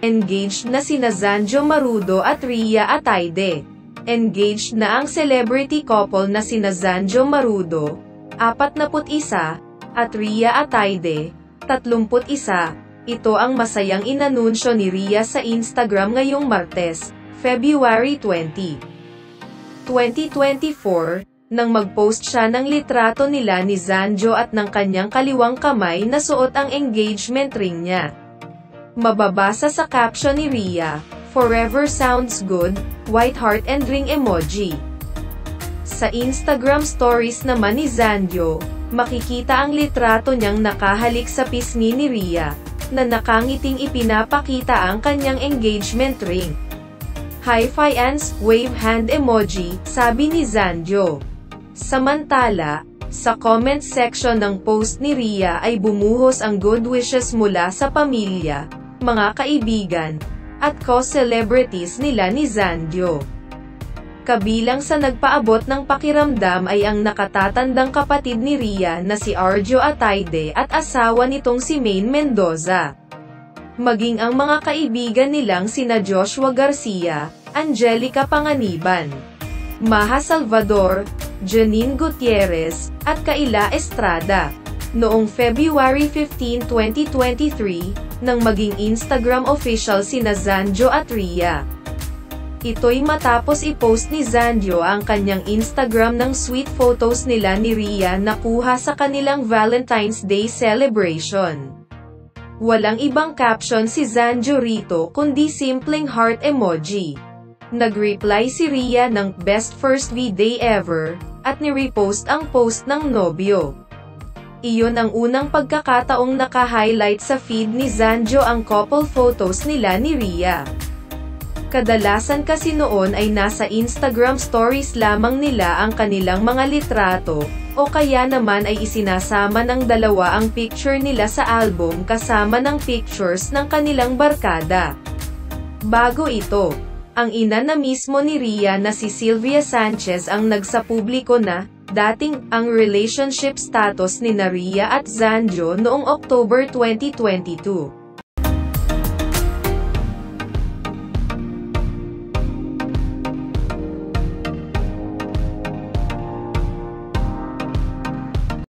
Engaged na sina Zanjo Marudo at Rhea Ataide. Engaged na ang celebrity couple na sina Zanjo Marudo, 41, at Rhea Ataide, 31. Ito ang masayang inanunsyo ni Rhea sa Instagram ngayong Martes, February 20, 2024, nang mag-post siya ng litrato nila ni Zanjo at ng kanyang kaliwang kamay na suot ang engagement ring niya. Mababasa sa caption ni Rhea, "Forever sounds good, white heart and ring emoji." Sa Instagram stories naman ni Zanjo, makikita ang litrato niyang nakahalik sa pisngi ni Rhea, na nakangiting ipinapakita ang kanyang engagement ring. "Hi-fi hands, wave hand emoji," sabi ni Zanjo. Samantala, sa comment section ng post ni Rhea ay bumuhos ang good wishes mula sa pamilya, mga kaibigan, at co-celebrities nila ni Zanjo. Kabilang sa nagpaabot ng pakiramdam ay ang nakatatandang kapatid ni Rhea na si Arjo Ataide at asawa nitong si Maine Mendoza. Maging ang mga kaibigan nilang sina Joshua Garcia, Angelica Panganiban, Maha Salvador, Janine Gutierrez, at Kayla Estrada. Noong February 15, 2023, nang maging Instagram official sina Zanjo at Rhea. Ito'y matapos i-post ni Zanjo ang kanyang Instagram ng sweet photos nila ni Rhea na kuha sa kanilang Valentine's Day celebration. Walang ibang caption si Zanjo rito kundi simpleng heart emoji. Nag-reply si Rhea ng "Best first V-Day ever," at ni-repost ang post ng nobyo. Iyon ang unang pagkakataong naka-highlight sa feed ni Zanjo ang couple photos nila ni Rhea. Kadalasan kasi noon ay nasa Instagram stories lamang nila ang kanilang mga litrato, o kaya naman ay isinasama ng dalawa ang picture nila sa album kasama ng pictures ng kanilang barkada. Bago ito, ang ina na mismo ni Rhea na si Sylvia Sanchez ang nagsapubliko na, dating, ang relationship status ni Rhea at Zanjo noong October 2022.